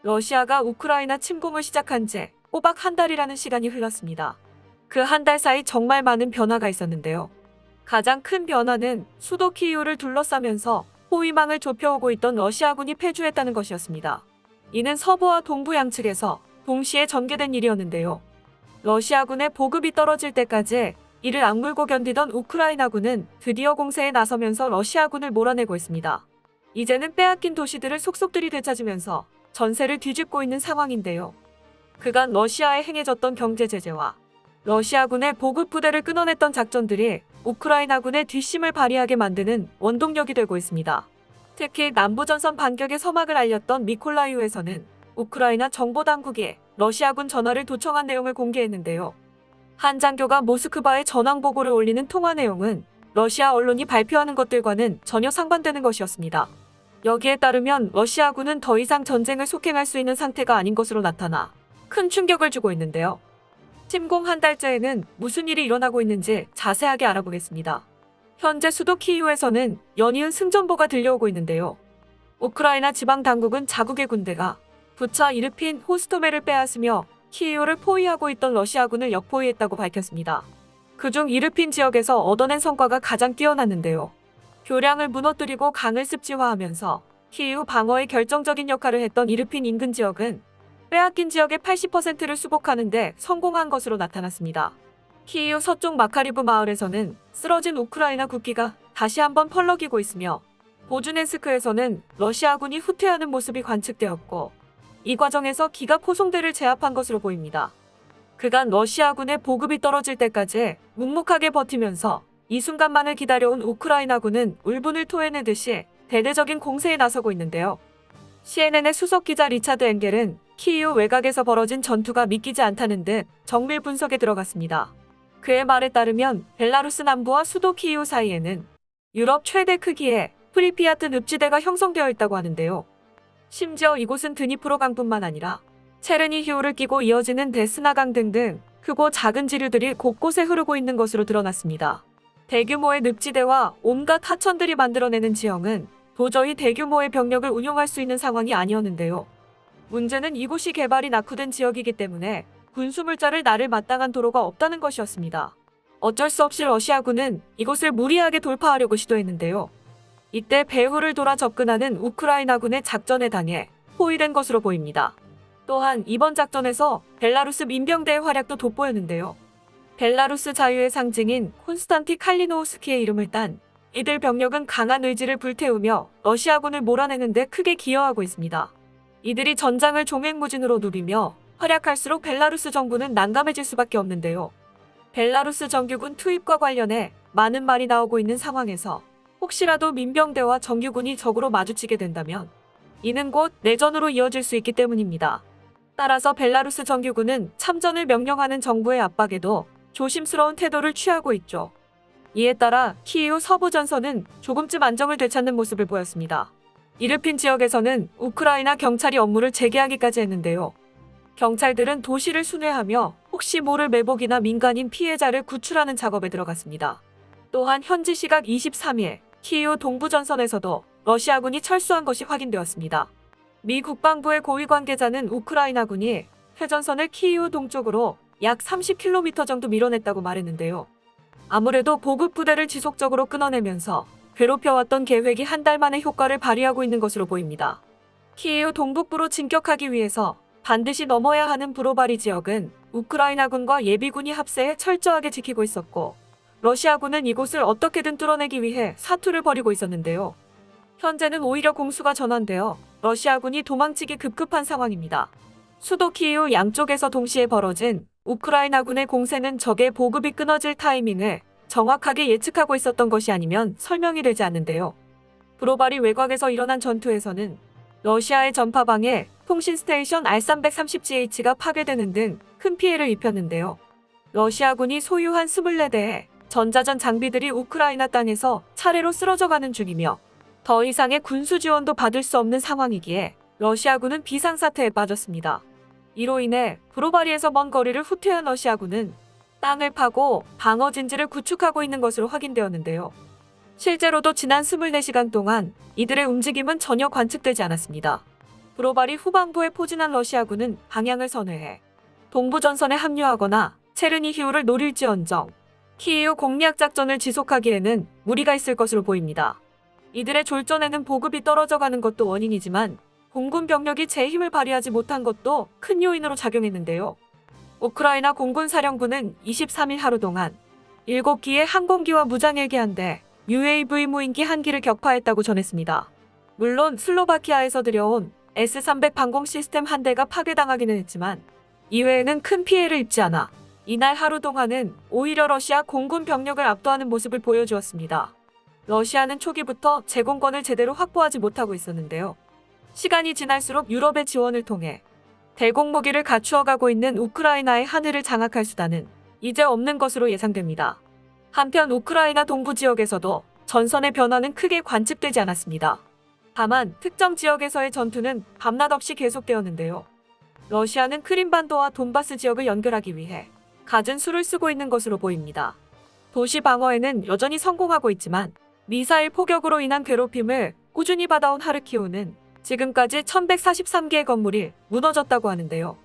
러시아가 우크라이나 침공을 시작한 지 꼬박 한 달이라는 시간이 흘렀습니다. 그 한 달 사이 정말 많은 변화가 있었는데요. 가장 큰 변화는 수도 키이우를 둘러싸면서 포위망을 좁혀오고 있던 러시아군이 패주했다는 것이었습니다. 이는 서부와 동부 양측에서 동시에 전개된 일이었는데요. 러시아군의 보급이 떨어질 때까지 이를 악물고 견디던 우크라이나군은 드디어 공세에 나서면서 러시아군을 몰아내고 있습니다. 이제는 빼앗긴 도시들을 속속들이 되찾으면서 전세를 뒤집고 있는 상황인데요. 그간 러시아에 행해졌던 경제 제재와 러시아군의 보급 부대를 끊어냈던 작전들이 우크라이나군의 뒷심을 발휘하게 만드는 원동력이 되고 있습니다. 특히 남부전선 반격의 서막을 알렸던 미콜라이우에서는 우크라이나 정보당국이 러시아군 전화를 도청한 내용을 공개했는데요. 한 장교가 모스크바에 전황 보고를 올리는 통화 내용은 러시아 언론이 발표하는 것들과는 전혀 상반되는 것이었습니다. 여기에 따르면 러시아군은 더 이상 전쟁을 속행할 수 있는 상태가 아닌 것으로 나타나 큰 충격을 주고 있는데요. 침공 한 달째에는 무슨 일이 일어나고 있는지 자세하게 알아보겠습니다. 현재 수도 키이우에서는 연이은 승전보가 들려오고 있는데요. 우크라이나 지방 당국은 자국의 군대가 부차 이르핀 호스토메를 빼앗으며 키이우를 포위하고 있던 러시아군을 역포위했다고 밝혔습니다. 그중 이르핀 지역에서 얻어낸 성과가 가장 뛰어났는데요. 교량을 무너뜨리고 강을 습지화하면서 키이우 방어에 결정적인 역할을 했던 이르핀 인근 지역은 빼앗긴 지역의 80%를 수복하는 데 성공한 것으로 나타났습니다. 키이우 서쪽 마카리브 마을에서는 쓰러진 우크라이나 국기가 다시 한번 펄럭이고 있으며 보주넨스크에서는 러시아군이 후퇴하는 모습이 관측되었고 이 과정에서 기갑 포송대를 제압한 것으로 보입니다. 그간 러시아군의 보급이 떨어질 때까지 묵묵하게 버티면서 이 순간만을 기다려온 우크라이나군은 울분을 토해내듯이 대대적인 공세에 나서고 있는데요. CNN의 수석 기자 리차드 엥겔은 키이우 외곽에서 벌어진 전투가 믿기지 않다는 듯 정밀 분석에 들어갔습니다. 그의 말에 따르면 벨라루스 남부와 수도 키이우 사이에는 유럽 최대 크기의 프리피아트 늪지대가 형성되어 있다고 하는데요. 심지어 이곳은 드니프로 강뿐만 아니라 체르니히우를 끼고 이어지는 데스나강 등등 크고 작은 지류들이 곳곳에 흐르고 있는 것으로 드러났습니다. 대규모의 늪지대와 온갖 하천들이 만들어내는 지형은 도저히 대규모의 병력을 운용할 수 있는 상황이 아니었는데요. 문제는 이곳이 개발이 낙후된 지역이기 때문에 군수물자를 나를 마땅한 도로가 없다는 것이었습니다. 어쩔 수 없이 러시아군은 이곳을 무리하게 돌파하려고 시도했는데요. 이때 배후를 돌아 접근하는 우크라이나군의 작전에 당해 포위된 것으로 보입니다. 또한 이번 작전에서 벨라루스 민병대의 활약도 돋보였는데요. 벨라루스 자유의 상징인 콘스탄티 칼리노우스키의 이름을 딴 이들 병력은 강한 의지를 불태우며 러시아군을 몰아내는 데 크게 기여하고 있습니다. 이들이 전장을 종횡무진으로 누비며 활약할수록 벨라루스 정부는 난감해질 수밖에 없는데요. 벨라루스 정규군 투입과 관련해 많은 말이 나오고 있는 상황에서 혹시라도 민병대와 정규군이 적으로 마주치게 된다면 이는 곧 내전으로 이어질 수 있기 때문입니다. 따라서 벨라루스 정규군은 참전을 명령하는 정부의 압박에도 조심스러운 태도를 취하고 있죠. 이에 따라 키이우 서부 전선은 조금쯤 안정을 되찾는 모습을 보였습니다. 이르핀 지역에서는 우크라이나 경찰이 업무를 재개하기까지 했는데요. 경찰들은 도시를 순회하며 혹시 모를 매복이나 민간인 피해자를 구출하는 작업에 들어갔습니다. 또한 현지 시각 23일 키이우 동부 전선에서도 러시아군이 철수한 것이 확인되었습니다. 미 국방부의 고위 관계자는 우크라이나군이 회전선을 키이우 동쪽으로 약 30km 정도 밀어냈다고 말했는데요. 아무래도 보급 부대를 지속적으로 끊어내면서 괴롭혀왔던 계획이 한 달 만에 효과를 발휘하고 있는 것으로 보입니다. 키이우 동북부로 진격하기 위해서 반드시 넘어야 하는 브로바리 지역은 우크라이나군과 예비군이 합세해 철저하게 지키고 있었고 러시아군은 이곳을 어떻게든 뚫어내기 위해 사투를 벌이고 있었는데요. 현재는 오히려 공수가 전환되어 러시아군이 도망치기 급급한 상황입니다. 수도 키이우 양쪽에서 동시에 벌어진 우크라이나군의 공세는 적의 보급이 끊어질 타이밍을 정확하게 예측하고 있었던 것이 아니면 설명이 되지 않는데요. 브로바리 외곽에서 일어난 전투에서는 러시아의 전파방에 통신 스테이션 R330GH가 파괴되는 등 큰 피해를 입혔는데요. 러시아군이 소유한 24대의 전자전 장비들이 우크라이나 땅에서 차례로 쓰러져가는 중이며 더 이상의 군수 지원도 받을 수 없는 상황이기에 러시아군은 비상사태에 빠졌습니다. 이로 인해 브로바리에서 먼 거리를 후퇴한 러시아군은 땅을 파고 방어 진지를 구축하고 있는 것으로 확인되었는데요. 실제로도 지난 24시간 동안 이들의 움직임은 전혀 관측되지 않았습니다. 브로바리 후방부에 포진한 러시아군은 방향을 선회해 동부전선에 합류하거나 체르니히우를 노릴지언정 키이우 공략 작전을 지속하기에는 무리가 있을 것으로 보입니다. 이들의 졸전에는 보급이 떨어져가는 것도 원인이지만 공군 병력이 제 힘을 발휘하지 못한 것도 큰 요인으로 작용했는데요. 우크라이나 공군사령부는 23일 하루 동안 7기의 항공기와 무장헬기 한 대, UAV 무인기 1기를 격파했다고 전했습니다. 물론 슬로바키아에서 들여온 S-300 방공 시스템 한 대가 파괴당하기는 했지만 이외에는 큰 피해를 입지 않아 이날 하루 동안은 오히려 러시아 공군 병력을 압도하는 모습을 보여주었습니다. 러시아는 초기부터 제공권을 제대로 확보하지 못하고 있었는데요. 시간이 지날수록 유럽의 지원을 통해 대공 무기를 갖추어가고 있는 우크라이나의 하늘을 장악할 수단은 이제 없는 것으로 예상됩니다. 한편 우크라이나 동부 지역에서도 전선의 변화는 크게 관측되지 않았습니다. 다만 특정 지역에서의 전투는 밤낮 없이 계속되었는데요. 러시아는 크림반도와 돈바스 지역을 연결하기 위해 갖은 수를 쓰고 있는 것으로 보입니다. 도시 방어에는 여전히 성공하고 있지만 미사일 포격으로 인한 괴롭힘을 꾸준히 받아온 하르키우는 지금까지 1143개의 건물이 무너졌다고 하는데요.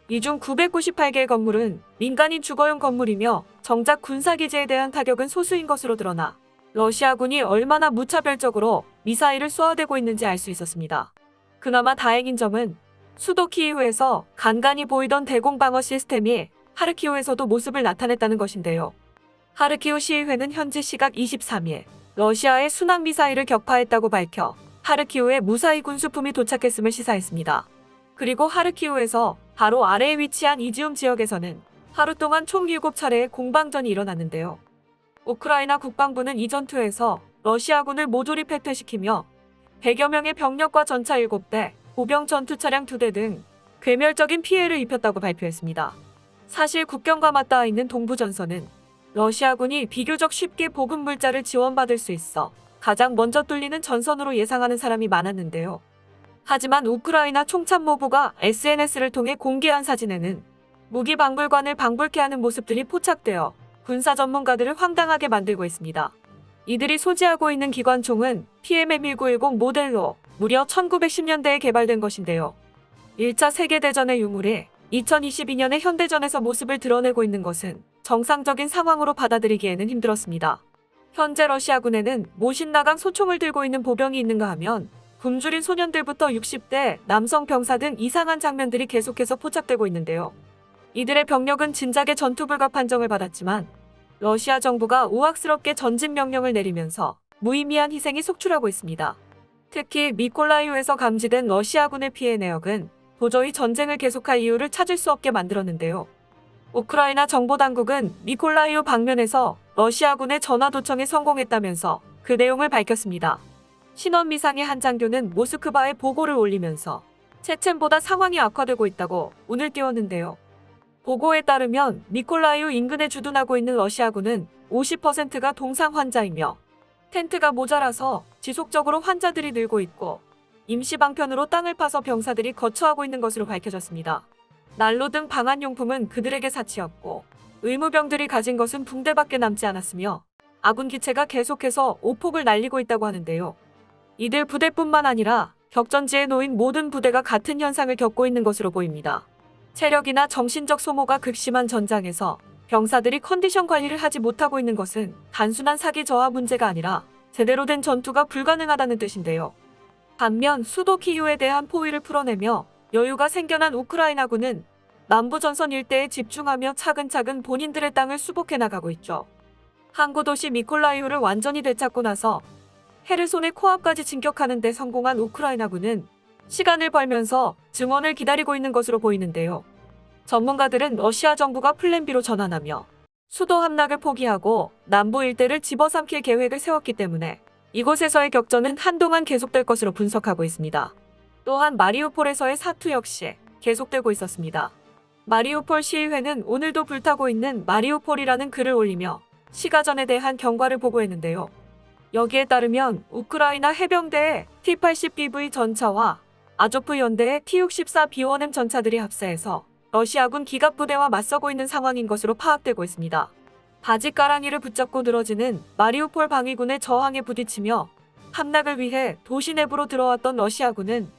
이 중 998개의 건물은 민간인 주거용 건물이며 정작 군사기지에 대한 타격은 소수인 것으로 드러나 러시아군이 얼마나 무차별적으로 미사일을 쏘아대고 있는지 알 수 있었습니다. 그나마 다행인 점은 수도 키이우에서 간간히 보이던 대공방어 시스템이 하르키우에서도 모습을 나타냈다는 것인데요. 하르키우 시의회는 현지 시각 23일 러시아의 순항미사일을 격파했다고 밝혀 하르키우에 무사히 군수품이 도착했음을 시사했습니다. 그리고 하르키우에서 바로 아래에 위치한 이지움 지역에서는 하루 동안 총 7차례의 공방전이 일어났는데요. 우크라이나 국방부는 이 전투에서 러시아군을 모조리 패퇴시키며 100여 명의 병력과 전차 7대, 보병 전투차량 2대 등 괴멸적인 피해를 입혔다고 발표했습니다. 사실 국경과 맞닿아 있는 동부전선은 러시아군이 비교적 쉽게 보급 물자를 지원받을 수 있어 가장 먼저 뚫리는 전선으로 예상하는 사람이 많았는데요. 하지만 우크라이나 총참모부가 SNS를 통해 공개한 사진에는 무기 방불관을 방불케 하는 모습들이 포착되어 군사 전문가들을 황당하게 만들고 있습니다. 이들이 소지하고 있는 기관총은 PMM-1910 모델로 무려 1910년대에 개발된 것인데요. 1차 세계대전의 유물이 2022년의 현대전에서 모습을 드러내고 있는 것은 정상적인 상황으로 받아들이기에는 힘들었습니다. 현재 러시아군에는 모신나강 소총을 들고 있는 보병이 있는가 하면 굶주린 소년들부터 60대 남성 병사 등 이상한 장면들이 계속해서 포착되고 있는데요. 이들의 병력은 진작에 전투불가 판정을 받았지만 러시아 정부가 우악스럽게 전진 명령을 내리면서 무의미한 희생이 속출하고 있습니다. 특히 미콜라이우에서 감지된 러시아군의 피해 내역은 도저히 전쟁을 계속할 이유를 찾을 수 없게 만들었는데요. 우크라이나 정보당국은 미콜라이우 방면에서 러시아군의 전화 도청에 성공했다면서 그 내용을 밝혔습니다. 신원미상의 한 장교는 모스크바에 보고를 올리면서 체첸보다 상황이 악화되고 있다고 운을 띄웠는데요. 보고에 따르면 미콜라이우 인근에 주둔하고 있는 러시아군은 50%가 동상 환자이며 텐트가 모자라서 지속적으로 환자들이 늘고 있고 임시 방편으로 땅을 파서 병사들이 거처하고 있는 것으로 밝혀졌습니다. 난로 등 방한용품은 그들에게 사치였고 의무병들이 가진 것은 붕대밖에 남지 않았으며 아군 기체가 계속해서 오폭을 날리고 있다고 하는데요. 이들 부대뿐만 아니라 격전지에 놓인 모든 부대가 같은 현상을 겪고 있는 것으로 보입니다. 체력이나 정신적 소모가 극심한 전장에서 병사들이 컨디션 관리를 하지 못하고 있는 것은 단순한 사기 저하 문제가 아니라 제대로 된 전투가 불가능하다는 뜻인데요. 반면 수도 키이우에 대한 포위를 풀어내며 여유가 생겨난 우크라이나군은 남부 전선 일대에 집중하며 차근차근 본인들의 땅을 수복해 나가고 있죠. 항구 도시 미콜라이우를 완전히 되찾고 나서 헤르손의 코앞까지 진격하는 데 성공한 우크라이나군은 시간을 벌면서 증원을 기다리고 있는 것으로 보이는데요. 전문가들은 러시아 정부가 플랜 B로 전환하며 수도 함락을 포기하고 남부 일대를 집어삼킬 계획을 세웠기 때문에 이곳에서의 격전은 한동안 계속될 것으로 분석하고 있습니다. 또한 마리우폴에서의 사투 역시 계속되고 있었습니다. 마리우폴 시의회는 오늘도 불타고 있는 마리우폴이라는 글을 올리며 시가전에 대한 경과를 보고했는데요. 여기에 따르면 우크라이나 해병대의 T-80BV 전차와 아조프 연대의 T-64B1M 전차들이 합세해서 러시아군 기갑부대와 맞서고 있는 상황인 것으로 파악되고 있습니다. 바지가랑이를 붙잡고 늘어지는 마리우폴 방위군의 저항에 부딪히며 함락을 위해 도시 내부로 들어왔던 러시아군은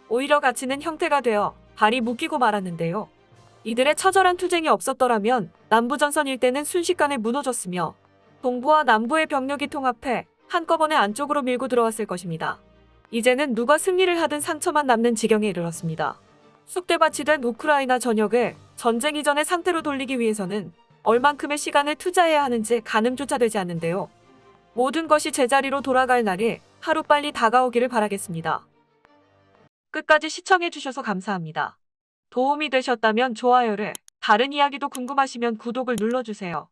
오히려 갇히는 형태가 되어 발이 묶이고 말았는데요. 이들의 처절한 투쟁이 없었더라면 남부전선 일대는 순식간에 무너졌으며 동부와 남부의 병력이 통합해 한꺼번에 안쪽으로 밀고 들어왔을 것입니다. 이제는 누가 승리를 하든 상처만 남는 지경에 이르렀습니다. 쑥대밭이 된 우크라이나 전역을 전쟁 이전의 상태로 돌리기 위해서는 얼만큼의 시간을 투자해야 하는지 가늠조차 되지 않는데요. 모든 것이 제자리로 돌아갈 날이 하루빨리 다가오기를 바라겠습니다. 끝까지 시청해주셔서 감사합니다. 도움이 되셨다면 좋아요를, 다른 이야기도 궁금하시면 구독을 눌러주세요.